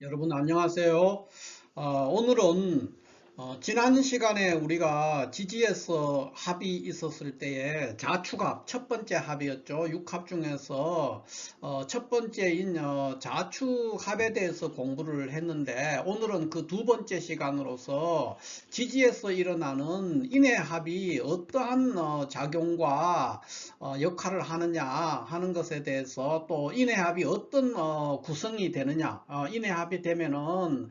여러분 안녕하세요. 오늘은 지난 시간에 우리가 지지에서 합이 있었을 때에 자축합 첫 번째 합이었죠. 6합 중에서 첫 번째인 자축합에 대해서 공부를 했는데, 오늘은 그 두 번째 시간으로서 지지에서 일어나는 인해합이 어떠한 작용과 역할을 하느냐 하는 것에 대해서, 또 인해합이 어떤 구성이 되느냐, 인해합이 되면은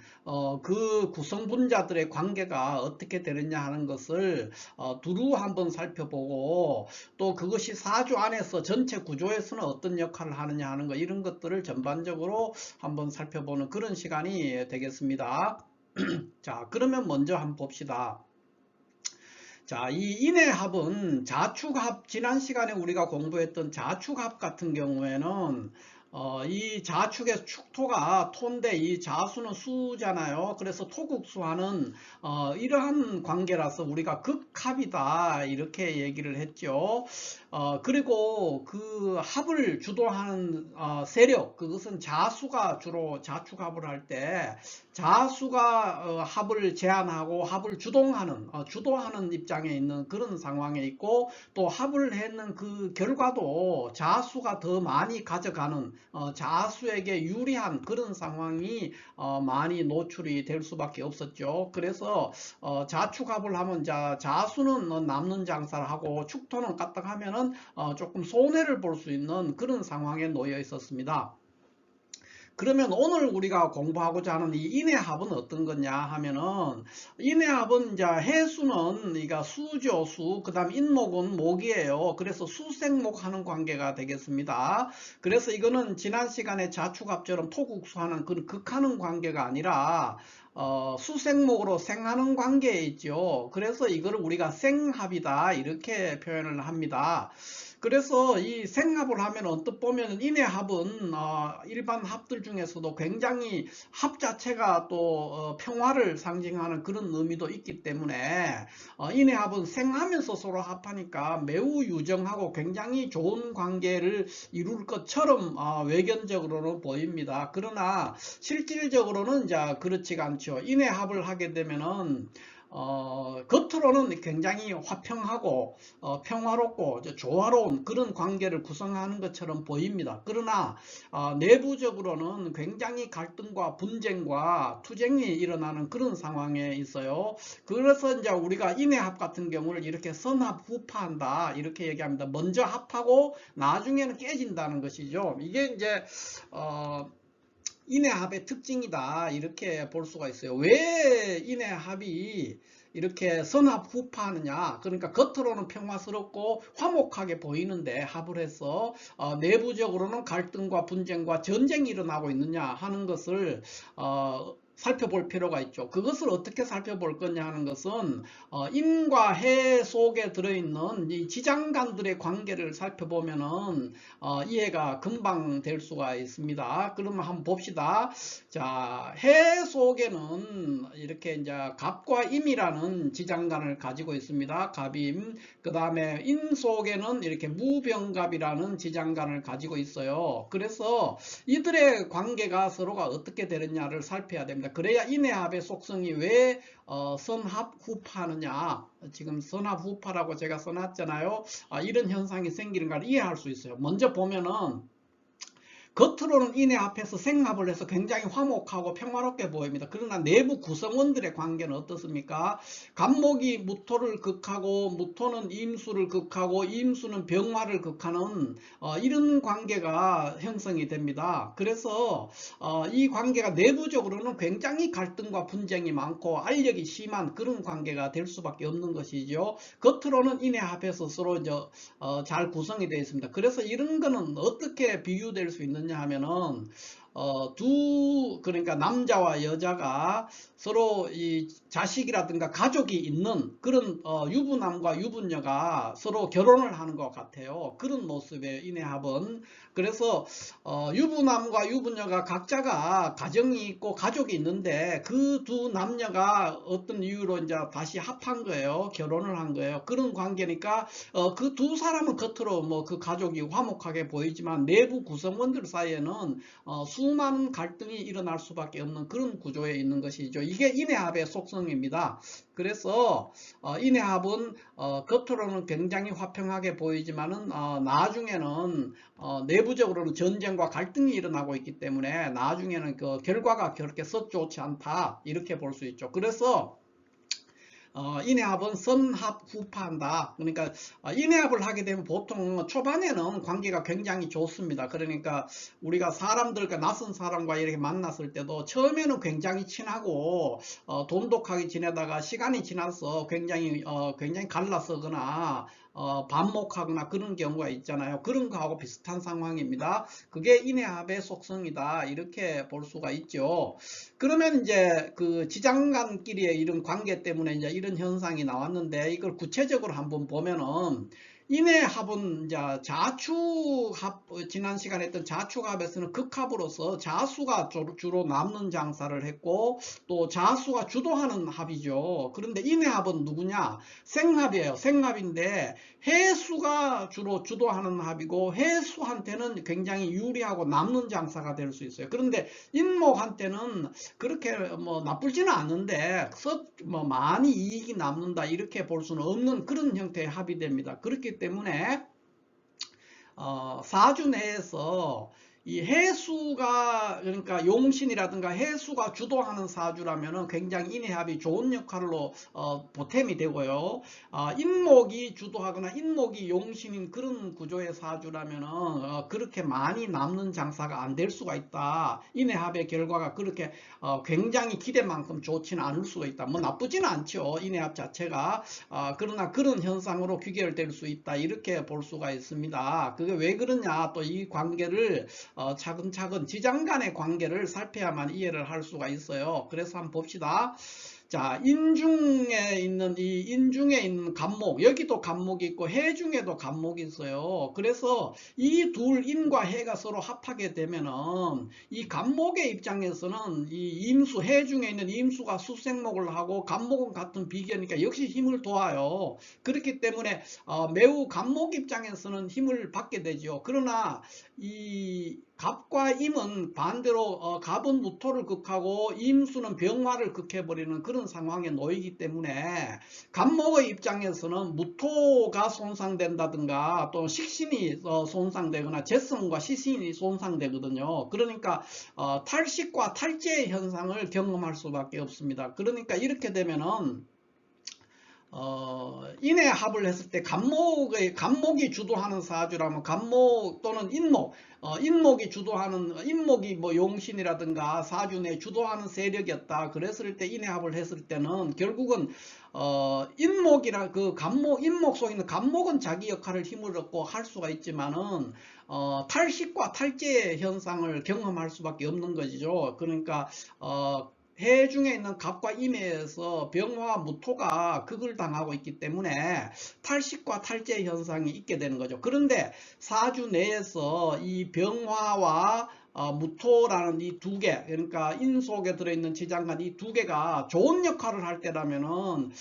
그 구성분자들의 관계가 어떻게 되느냐 하는 것을 두루 한번 살펴보고, 또 그것이 사주 안에서 전체 구조에서는 어떤 역할을 하느냐 하는 것, 이런 것들을 전반적으로 한번 살펴보는 그런 시간이 되겠습니다. 자, 그러면 먼저 한번 봅시다. 자, 이 인해합은 자축합, 지난 시간에 우리가 공부했던 자축합 같은 경우에는 이 자축의 축토가 토인데 이 자수는 수잖아요. 그래서 토국수하는 이러한 관계라서 우리가 극합이다 이렇게 얘기를 했죠. 그리고 그 합을 주도하는 세력, 그것은 자수가 주로 자축합을 할 때 자수가 합을 제안하고 합을 주도하는 입장에 있는 그런 상황에 있고, 또 합을 했는 그 결과도 자수가 더 많이 가져가는, 자수에게 유리한 그런 상황이 많이 노출이 될 수밖에 없었죠. 그래서 자축합을 하면 자수는 남는 장사를 하고 축토는 까딱하면은 조금 손해를 볼 수 있는 그런 상황에 놓여 있었습니다. 그러면 오늘 우리가 공부하고자 하는 이 인해합은 어떤 거냐 하면은, 인해합은 이제 해수는 이가 수죠, 수. 그다음 인목은 목이에요. 그래서 수생목 하는 관계가 되겠습니다. 그래서 이거는 지난 시간에 자축합처럼 토국수하는 그런 극하는 관계가 아니라 수생목으로 생하는 관계에 있죠. 그래서 이거를 우리가 생합이다 이렇게 표현을 합니다. 그래서 이 생합을 하면 언뜻 보면 인해합은 일반 합들 중에서도 굉장히 합 자체가 또 평화를 상징하는 그런 의미도 있기 때문에 인해합은 생하면서 서로 합하니까 매우 유정하고 굉장히 좋은 관계를 이룰 것처럼 외견적으로는 보입니다. 그러나 실질적으로는 이제 그렇지가 않죠. 인해합을 하게 되면은 겉으로는 굉장히 화평하고 평화롭고 조화로운 그런 관계를 구성하는 것처럼 보입니다. 그러나 내부적으로는 굉장히 갈등과 분쟁과 투쟁이 일어나는 그런 상황에 있어요. 그래서 이제 우리가 인해합 같은 경우를 이렇게 선합 후파한다 이렇게 얘기합니다. 먼저 합하고 나중에는 깨진다는 것이죠. 이게 이제 인해합의 특징이다 이렇게 볼 수가 있어요. 왜 인해합이 이렇게 선합 후파하느냐, 그러니까 겉으로는 평화스럽고 화목하게 보이는데 합을 해서 내부적으로는 갈등과 분쟁과 전쟁이 일어나고 있느냐 하는 것을 살펴볼 필요가 있죠. 그것을 어떻게 살펴볼 거냐 하는 것은 인과 해 속에 들어있는 이 지장간들의 관계를 살펴보면은 이해가 금방 될 수가 있습니다. 그러면 한번 봅시다. 자, 해 속에는 이렇게 이제 갑과 임이라는 지장간을 가지고 있습니다. 갑임. 그 다음에 인 속에는 이렇게 무병갑이라는 지장간을 가지고 있어요. 그래서 이들의 관계가 서로가 어떻게 되느냐를 살펴야 됩니다. 그래야 인해합의 속성이 왜 선합 후파느냐, 지금 선합 후파라고 제가 써놨잖아요. 이런 현상이 생기는 걸 이해할 수 있어요. 먼저 보면은 겉으로는 인해합해서 생합을 해서 굉장히 화목하고 평화롭게 보입니다. 그러나 내부 구성원들의 관계는 어떻습니까? 갑목이 무토를 극하고 무토는 임수를 극하고 임수는 병화를 극하는 이런 관계가 형성이 됩니다. 그래서 이 관계가 내부적으로는 굉장히 갈등과 분쟁이 많고 알력이 심한 그런 관계가 될 수밖에 없는 것이죠. 겉으로는 인해합해서 서로 잘 구성이 되어 있습니다. 그래서 이런 거는 어떻게 비유될 수 있느냐 하면은 그러니까 남자와 여자가 서로 이 자식이라든가 가족이 있는 그런 유부남과 유부녀가 서로 결혼을 하는 것 같아요. 그런 모습의 인해합은. 그래서 유부남과 유부녀가 각자가 가정이 있고 가족이 있는데 그 두 남녀가 어떤 이유로 이제 다시 합한 거예요. 결혼을 한 거예요. 그런 관계니까 그 두 사람은 겉으로 뭐 그 가족이 화목하게 보이지만 내부 구성원들 사이에는 수많은 갈등이 일어날 경험할 수밖에 없는 그런 구조에 있는 것이죠. 이게 인해합의 속성입니다. 그래서 인해합은 겉으로는 굉장히 화평하게 보이지만은 나중에는 내부적으로는 전쟁과 갈등이 일어나고 있기 때문에 나중에는 그 결과가 그렇게 썩 좋지 않다 이렇게 볼 수 있죠. 그래서 인해합은 선합 후파한다. 그러니까 인해합을 하게 되면 보통 초반에는 관계가 굉장히 좋습니다. 그러니까 우리가 사람들과 낯선 사람과 이렇게 만났을 때도 처음에는 굉장히 친하고 돈독하게 지내다가 시간이 지나서 굉장히 갈라서거나 반목하거나 그런 경우가 있잖아요. 그런 거하고 비슷한 상황입니다. 그게 인해합의 속성이다. 이렇게 볼 수가 있죠. 그러면 이제 그 지장간끼리의 이런 관계 때문에 이제 이런 현상이 나왔는데 이걸 구체적으로 한번 보면은 인해합은 이제 자축합, 지난 시간에 했던 자축합에서는 극합으로서 자수가 주로 남는 장사를 했고 또 자수가 주도하는 합이죠. 그런데 인해합은 누구냐? 생합이에요. 생합인데 해수가 주로 주도하는 합이고 해수한테는 굉장히 유리하고 남는 장사가 될 수 있어요. 그런데 인목한테는 그렇게 뭐 나쁘지는 않은데 뭐 많이 이익이 남는다 이렇게 볼 수는 없는 그런 형태의 합이 됩니다. 그렇기 때문에 사주 내에서 이 해수가 그러니까 용신이라든가 해수가 주도하는 사주라면은 굉장히 인해합이 좋은 역할로 보탬이 되고요. 인목이 주도하거나 인목이 용신인 그런 구조의 사주라면은 그렇게 많이 남는 장사가 안 될 수가 있다. 인해합의 결과가 그렇게 굉장히 기대만큼 좋지는 않을 수가 있다. 뭐 나쁘지는 않죠. 인해합 자체가 그러나 그런 현상으로 귀결될 수 있다. 이렇게 볼 수가 있습니다. 그게 왜 그러냐? 또 이 관계를 차근차근 지장 간의 관계를 살펴야만 이해를 할 수가 있어요. 그래서 한번 봅시다. 자, 인중에 있는 간목, 여기도 간목이 있고 해중에도 간목이 있어요. 그래서 이 둘 인과 해가 서로 합하게 되면은 이 간목의 입장에서는 이 임수, 해중에 있는 임수가 수생목을 하고 간목은 같은 비견이니까 역시 힘을 도와요. 그렇기 때문에 매우 간목 입장에서는 힘을 받게 되죠. 그러나 이 갑과 임은 반대로 갑은 무토를 극하고 임수는 병화를 극해버리는 그런 상황에 놓이기 때문에 갑목의 입장에서는 무토가 손상된다든가 또 식신이 손상되거나 재성과 시신이 손상되거든요. 그러니까 탈식과 탈재의 현상을 경험할 수밖에 없습니다. 그러니까 이렇게 되면은 인해합을 했을 때 간목이 주도하는 사주라면 간목 또는 인목이 주도하는 인목이 뭐 용신이라든가 사주 내 주도하는 세력이었다. 그랬을 때 인해합을 했을 때는 결국은 인목이라 그 간목 인목 속에 있는 간목은 자기 역할을 힘을 얻고 할 수가 있지만은 탈식과 탈재의 현상을 경험할 수밖에 없는 것이죠. 그러니까 해 중에 있는 갑과 임해에서 병화와 무토가 극을 당하고 있기 때문에 탈식과 탈재 현상이 있게 되는 거죠. 그런데 사주 내에서 이 병화와 무토라는 이 두 개, 그러니까 인 속에 들어있는 지장간 이 두 개가 좋은 역할을 할 때라면은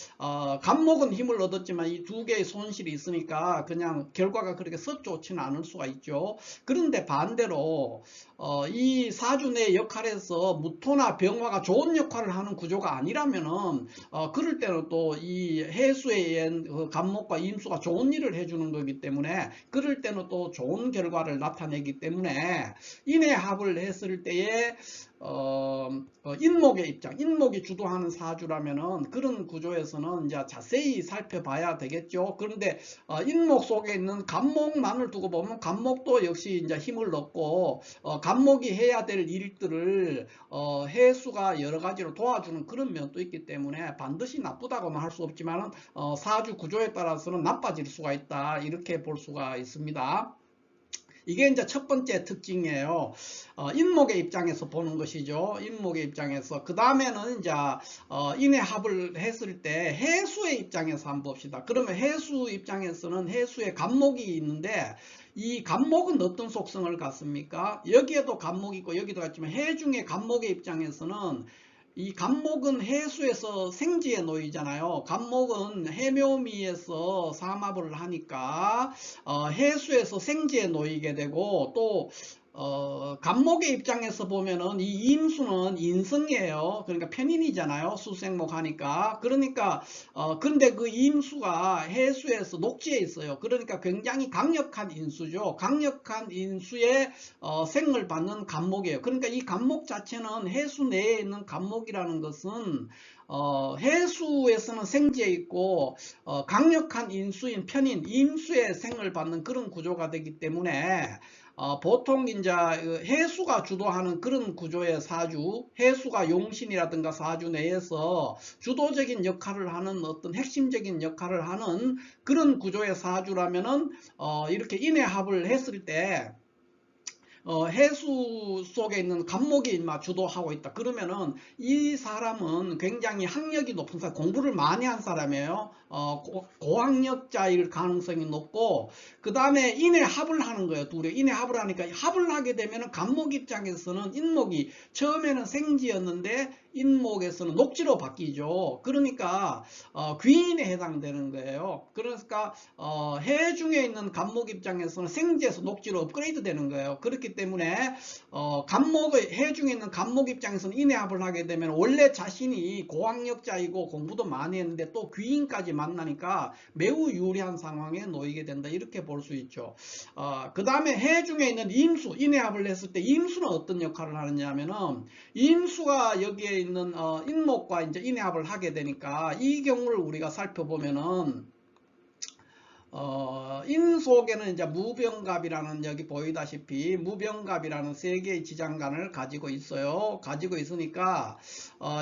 간목은 힘을 얻었지만 이 두 개의 손실이 있으니까 그냥 결과가 그렇게 썩 좋지는 않을 수가 있죠. 그런데 반대로 이 사주 내 역할에서 무토나 병화가 좋은 역할을 하는 구조가 아니라면은 그럴 때는 또 이 해수에 의한 간목과 임수가 좋은 일을 해주는 거기 때문에 그럴 때는 또 좋은 결과를 나타내기 때문에 인해합을 했을 때에 인목의 입장, 인목이 주도하는 사주라면은 그런 구조에서는 이제 자세히 살펴봐야 되겠죠. 그런데 인목 속에 있는 간목만을 두고 보면 간목도 역시 이제 힘을 얻고 간목이 해야 될 일들을 해수가 여러 가지로 도와주는 그런 면도 있기 때문에 반드시 나쁘다고는 할 수 없지만 사주 구조에 따라서는 나빠질 수가 있다. 이렇게 볼 수가 있습니다. 이게 이제 첫 번째 특징이에요. 인목의 입장에서 보는 것이죠. 인목의 입장에서. 그 다음에는 이제 인해합을 했을 때 해수의 입장에서 한번 봅시다. 그러면 해수 입장에서는 해수의 간목이 있는데 이 간목은 어떤 속성을 갖습니까? 여기에도 간목이 있고 여기도 같지만 해중의 간목의 입장에서는 이 간목은 해수에서 생지에 놓이잖아요. 간목은 해묘미에서 삼합을 하니까 해수에서 생지에 놓이게 되고 또 간목의 입장에서 보면은 이 임수는 인성이에요. 그러니까 편인이잖아요. 수생목 하니까. 그러니까 근데 그 임수가 해수에서 녹지에 있어요. 그러니까 굉장히 강력한 인수죠. 강력한 인수의 생을 받는 간목이에요. 그러니까 이 간목 자체는 해수 내에 있는 간목이라는 것은 해수에서는 생지에 있고 강력한 인수인 편인 임수의 생을 받는 그런 구조가 되기 때문에 보통 이제 해수가 주도하는 그런 구조의 사주, 해수가 용신이라든가 사주 내에서 주도적인 역할을 하는 어떤 핵심적인 역할을 하는 그런 구조의 사주라면은 이렇게 인해합을 했을 때 해수 속에 있는 간목이 주도하고 있다. 그러면은 이 사람은 굉장히 학력이 높은 사람, 공부를 많이 한 사람이에요. 고학력자일 가능성이 높고, 그 다음에 인해합을 하는 거예요. 둘이 인해합을 하니까 합을 하게 되면은 간목 입장에서는 인목이 처음에는 생지였는데 인목에서는 녹지로 바뀌죠. 그러니까 귀인에 해당되는 거예요. 그러니까 해 중에 있는 간목 입장에서는 생지에서 녹지로 업그레이드 되는 거예요. 그렇기 때문에 해 중에 있는 간목 입장에서는 인해합을 하게 되면 원래 자신이 고학력자이고 공부도 많이 했는데 또 귀인까지 만나니까 매우 유리한 상황에 놓이게 된다. 이렇게 볼 수 있죠. 그 다음에 해 중에 있는 임수, 인해합을 했을 때 임수는 어떤 역할을 하느냐 하면은 임수가 여기에 있는 인목과 이제 인해합을 하게 되니까 이 경우를 우리가 살펴보면은 인 속에는 이제 무병갑이라는 여기 보이다시피 무병갑이라는 세 개의 지장간을 가지고 있어요. 가지고 있으니까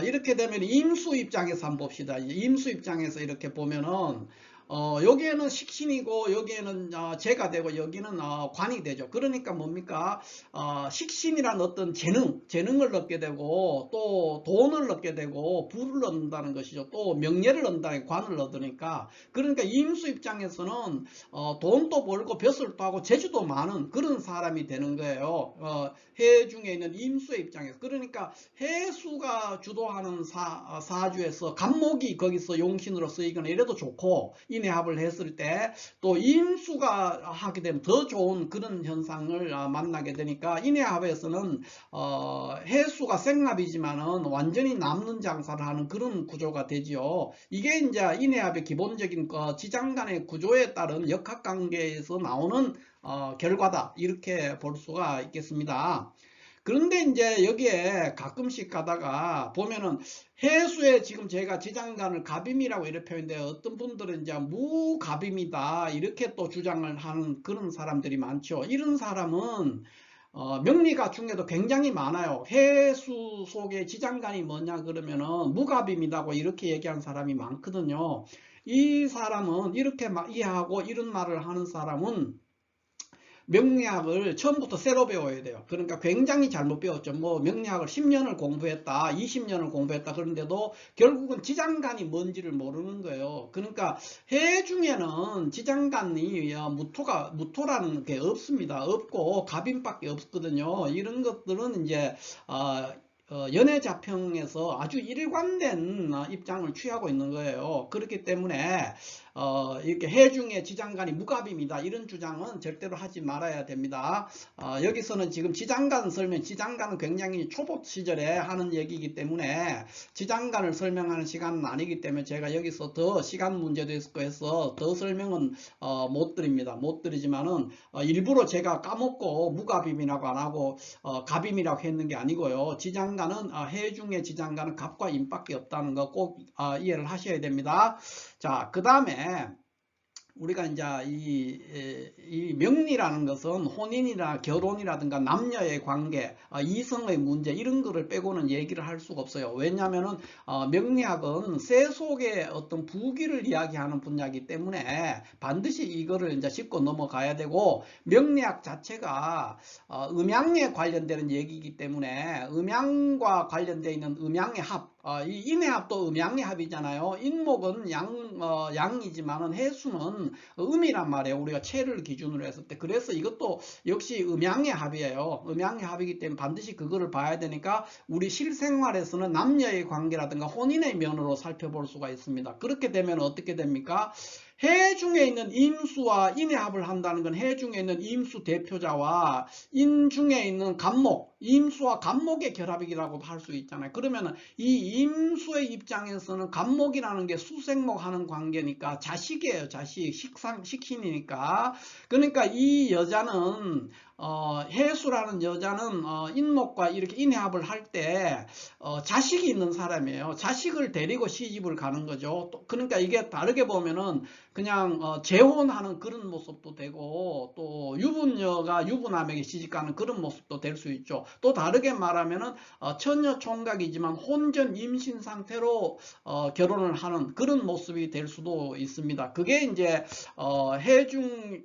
이렇게 되면 임수 입장에서 한번 봅시다. 임수 입장에서 이렇게 보면은 여기에는 식신이고 여기에는 재가 되고 여기는 관이 되죠. 그러니까 뭡니까? 식신이란 어떤 재능을 얻게 되고 또 돈을 얻게 되고 부를 얻는다는 것이죠. 또 명예를 얻는다는 관을 얻으니까 그러니까 임수 입장에서는 돈도 벌고 벼슬도 하고 재주도 많은 그런 사람이 되는 거예요. 해 중에 있는 임수의 입장에서. 그러니까 해수가 주도하는 사주에서 간목이 거기서 용신으로 쓰이거나 이래도 좋고 인해합을 했을 때 또 임수가 하게 되면 더 좋은 그런 현상을 만나게 되니까 인해합에서는 해수가 생합이지만은 완전히 남는 장사를 하는 그런 구조가 되지요. 이게 이제 인해합의 기본적인 지장간의 구조에 따른 역학관계에서 나오는 결과다. 이렇게 볼 수가 있겠습니다. 그런데 이제 여기에 가끔씩 가다가 보면은 해수에 지금 제가 지장간을 갑임이라고 이렇게 표현돼요. 어떤 분들은 이제 무갑임이다 이렇게 또 주장을 하는 그런 사람들이 많죠. 이런 사람은 명리가 중에도 굉장히 많아요. 해수 속에 지장간이 뭐냐 그러면은 무갑임이라고 이렇게 얘기하는 사람이 많거든요. 이 사람은 이렇게 이해하고 이런 말을 하는 사람은 명리학을 처음부터 새로 배워야 돼요. 그러니까 굉장히 잘못 배웠죠. 뭐 명리학을 10년을 공부했다, 20년을 공부했다 그런데도 결국은 지장간이 뭔지를 모르는 거예요. 그러니까 해 중에는 지장간이 무토라는 게 없습니다. 없고 갑인밖에 없거든요. 이런 것들은 이제 연애자평에서 아주 일관된 입장을 취하고 있는 거예요. 그렇기 때문에 이렇게 해중의 지장간이 무갑입니다. 이런 주장은 절대로 하지 말아야 됩니다. 여기서는 지금 지장간 설명, 지장간은 굉장히 초보 시절에 하는 얘기이기 때문에 지장간을 설명하는 시간은 아니기 때문에 제가 여기서 더 시간 문제도 있고 해서 더 설명은 못 드립니다. 못 드리지만은 일부러 제가 까먹고 무갑임이라고 안 하고 갑임이라고 했는 게 아니고요. 지장간은 해중의 지장간은 갑과 임밖에 없다는 거 꼭 이해를 하셔야 됩니다. 자, 그 다음에 우리가 이제 이 명리라는 것은 혼인이나 결혼이라든가 남녀의 관계, 이성의 문제 이런 거를 빼고는 얘기를 할 수가 없어요. 왜냐하면은 명리학은 새 속의 어떤 부귀를 이야기하는 분야이기 때문에 반드시 이거를 이제 짚고 넘어가야 되고 명리학 자체가 음양에 관련되는 얘기이기 때문에 음양과 관련되어 있는 음양의 합, 이 인해합도 음양의 합이잖아요. 인목은 양이지만은 해수는 음이란 말이에요. 우리가 체를 기준으로 했을 때. 그래서 이것도 역시 음양의 합이에요. 음양의 합이기 때문에 반드시 그거를 봐야 되니까 우리 실생활에서는 남녀의 관계라든가 혼인의 면으로 살펴볼 수가 있습니다. 그렇게 되면 어떻게 됩니까? 해 중에 있는 임수와 인해합을 한다는 건 해 중에 있는 임수 대표자와 인 중에 있는 간목, 임수와 간목의 결합이라고 할 수 있잖아요. 그러면 이 임수의 입장에서는 간목이라는 게 수생목 하는 관계니까 자식이에요. 자식, 식신이니까. 그러니까 이 여자는 해수라는 여자는 인목과 이렇게 인해합을 할 때 자식이 있는 사람이에요. 자식을 데리고 시집을 가는 거죠. 그러니까 이게 다르게 보면은 그냥 재혼하는 그런 모습도 되고, 또 유부녀가 유부남에게 시집가는 그런 모습도 될 수 있죠. 또 다르게 말하면은 처녀 총각이지만 혼전 임신 상태로 결혼을 하는 그런 모습이 될 수도 있습니다. 그게 이제 해중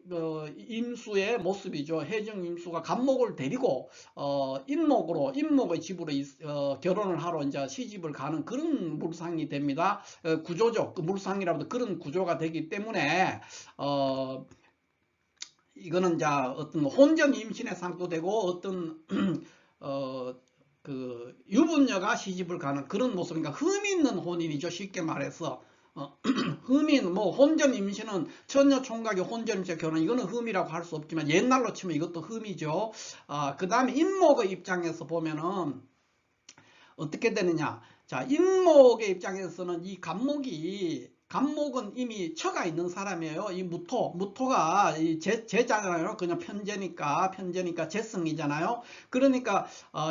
임수의 모습이죠. 해중 임수가 간목을 데리고 인목의 집으로 결혼을 하러 이제 시집을 가는 그런 물상이 됩니다. 구조죠. 그 물상이라도 그런 구조가 되기 때문에 이거는 이제 어떤 혼전 임신의 상도 되고 어떤 그 유부녀가 시집을 가는 그런 모습이니까 흠이 있는 혼인이죠. 쉽게 말해서. 흠인, 뭐, 혼전 임신은 처녀 총각의 혼전 임신 결혼, 이거는 흠이라고 할 수 없지만, 옛날로 치면 이것도 흠이죠. 그 다음에 인목의 입장에서 보면은, 어떻게 되느냐. 자, 인목의 입장에서는 이 간목은 이미 처가 있는 사람이에요. 이 무토가 제자잖아요. 그냥 편제니까 제성이잖아요. 그러니까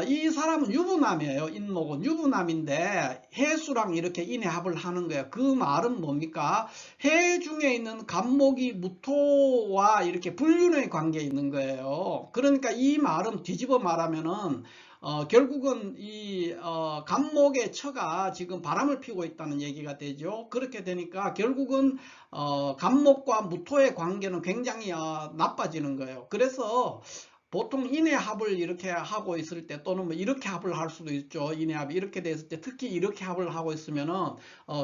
이 사람은 유부남이에요. 인목은 유부남인데 해수랑 이렇게 인해합을 하는 거예요. 그 말은 뭡니까? 해 중에 있는 간목이 무토와 이렇게 불륜의 관계에 있는 거예요. 그러니까 이 말은 뒤집어 말하면은 결국은 이 간목의 처가 지금 바람을 피우고 있다는 얘기가 되죠. 그렇게 되니까 결국은 간목과 무토의 관계는 굉장히 나빠지는 거예요. 그래서 보통 인해합을 이렇게 하고 있을 때 또는 뭐 이렇게 합을 할 수도 있죠. 인해합이 이렇게 됐을 때 특히 이렇게 합을 하고 있으면은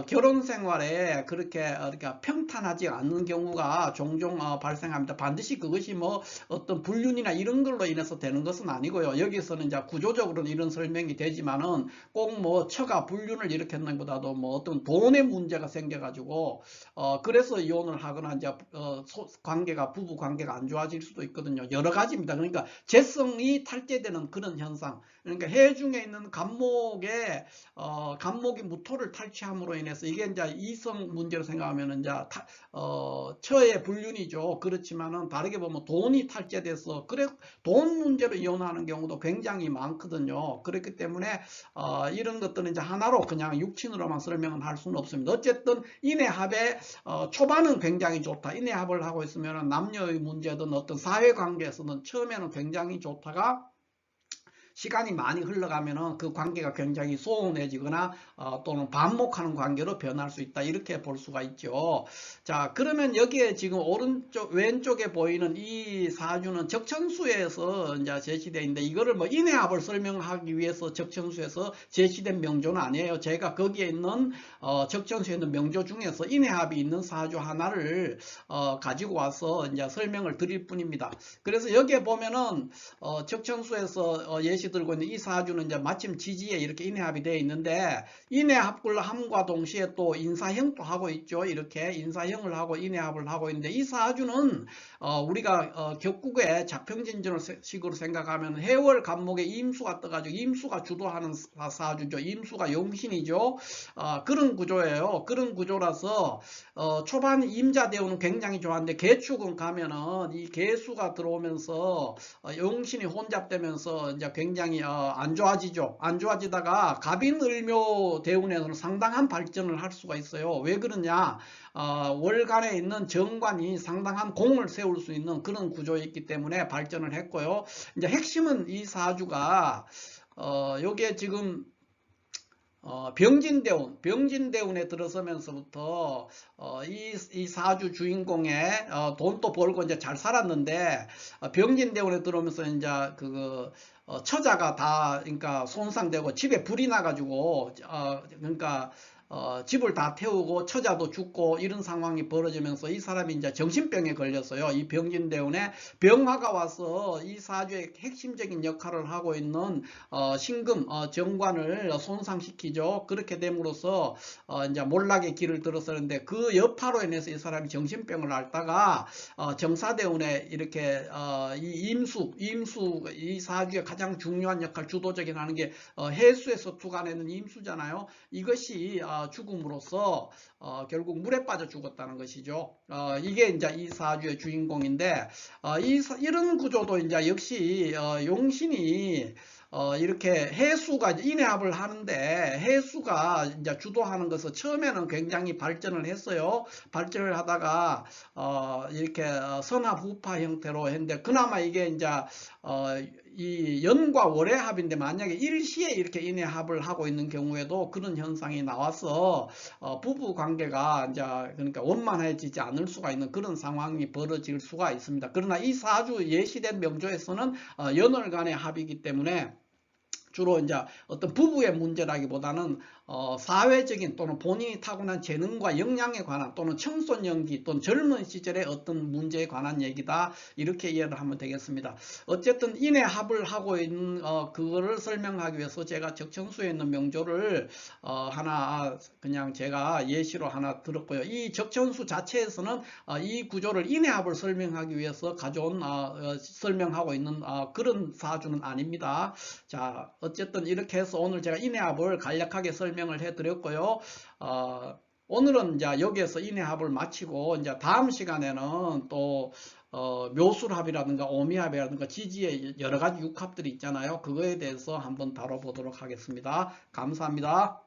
결혼 생활에 그렇게 그러니까 평탄하지 않는 경우가 종종 발생합니다. 반드시 그것이 뭐 어떤 불륜이나 이런 걸로 인해서 되는 것은 아니고요. 여기서는 이제 구조적으로는 이런 설명이 되지만은 꼭 뭐 처가 불륜을 일으켰는 보다도 뭐 어떤 돈의 문제가 생겨가지고 그래서 이혼을 하거나 이제 관계가 부부 관계가 안 좋아질 수도 있거든요. 여러 가지입니다. 그러니까 재성이 탈제되는 그런 현상. 그러니까 해 중에 있는 간목이 무토를 탈취함으로 인해서 이게 이제 이성 문제로 생각하면 이제 처의 불륜이죠. 그렇지만은 다르게 보면 돈이 탈제돼서 그래 돈 문제로 이혼하는 경우도 굉장히 많거든요. 그렇기 때문에 이런 것들은 이제 하나로 그냥 육친으로만 설명은 할 수는 없습니다. 어쨌든 인해합의 초반은 굉장히 좋다. 인해합을 하고 있으면 남녀의 문제든 어떤 사회관계에서는 처음에는 굉장히 좋다가 시간이 많이 흘러가면은 그 관계가 굉장히 소원해지거나 또는 반목하는 관계로 변할 수 있다. 이렇게 볼 수가 있죠. 자, 그러면 여기에 지금 왼쪽에 보이는 이 사주는 적천수에서 이제 제시되어 있는데 이거를 뭐 인해합을 설명하기 위해서 적천수에서 제시된 명조는 아니에요. 제가 거기에 있는 적천수에 있는 명조 중에서 인해합이 있는 사주 하나를 가지고 와서 이제 설명을 드릴 뿐입니다. 그래서 여기에 보면은 적천수에서 예시 들고 있는 이 사주는 이제 마침 지지에 이렇게 인해합이 되어 있는데 인해합과 동시에 또 인사형도 하고 있죠. 이렇게 인사형을 하고 인해합을 하고 있는데 이 사주는 우리가 격국의 작평진전을 식으로 생각하면 해월 간목에 임수가 떠가지고 임수가 주도하는 사주죠. 임수가 용신이죠. 그런 구조예요. 그런 구조라서 초반 임자 대우는 굉장히 좋았는데 개축은 가면은 이 개수가 들어오면서 용신이 혼잡되면서 이제 굉장히 안 좋아지죠. 안 좋아지다가 갑인을묘 대운에서는 상당한 발전을 할 수가 있어요. 왜 그러냐? 월간에 있는 정관이 상당한 공을 세울 수 있는 그런 구조에 있기 때문에 발전을 했고요. 이제 핵심은 이 사주가 요게 지금 병진대운에 들어서면서부터 이 사주 주인공의 돈도 벌고 이제 잘 살았는데 병진대운에 들어오면서 이제 처자가 다 그러니까 손상되고 집에 불이 나가지고 그러니까 집을 다 태우고 처자도 죽고 이런 상황이 벌어지면서 이 사람이 이제 정신병에 걸렸어요. 이 병진대운에 병화가 와서 이 사주의 핵심적인 역할을 하고 있는 신금 정관을 손상시키죠. 그렇게 됨으로써 이제 몰락의 길을 들었었는데 그 여파로 인해서 이 사람이 정신병을 앓다가 정사대운에 이렇게 이 임수 이 사주의 가장 중요한 역할 주도적인 하는 게 해수에서 투과내는 임수잖아요. 이것이 죽음으로써 결국 물에 빠져 죽었다는 것이죠. 이게 이제 이 사주의 주인공인데 이런 구조도 이제 역시 용신이 이렇게 해수가 인해합을 하는데 해수가 이제 주도하는 것은 처음에는 굉장히 발전을 했어요. 발전을 하다가 이렇게 선합 우파 형태로 했는데 그나마 이게 이제 이 연과 월의 합인데 만약에 일시에 이렇게 인해합을 하고 있는 경우에도 그런 현상이 나와서 부부 관계가 이제 그러니까 원만해지지 않을 수가 있는 그런 상황이 벌어질 수가 있습니다. 그러나 이 사주 예시된 명조에서는 연월간의 합이기 때문에 주로 이제 어떤 부부의 문제라기보다는 사회적인 또는 본인이 타고난 재능과 역량에 관한 또는 청소년기 또는 젊은 시절의 어떤 문제에 관한 얘기다 이렇게 이해를 하면 되겠습니다. 어쨌든 인해합을 하고 있는 그거를 설명하기 위해서 제가 적천수에 있는 명조를 하나 그냥 제가 예시로 하나 들었고요. 이 적천수 자체에서는 이 구조를 인해합을 설명하기 위해서 가져온 설명하고 있는 그런 사주는 아닙니다. 자, 어쨌든 이렇게 해서 오늘 제가 인해합을 간략하게 설명을 해 드렸고요. 오늘은 이제 여기에서 인해합을 마치고 이제 다음 시간에는 또 묘술합이라든가 오미합이라든가 지지의 여러 가지 육합들이 있잖아요. 그거에 대해서 한번 다뤄보도록 하겠습니다. 감사합니다.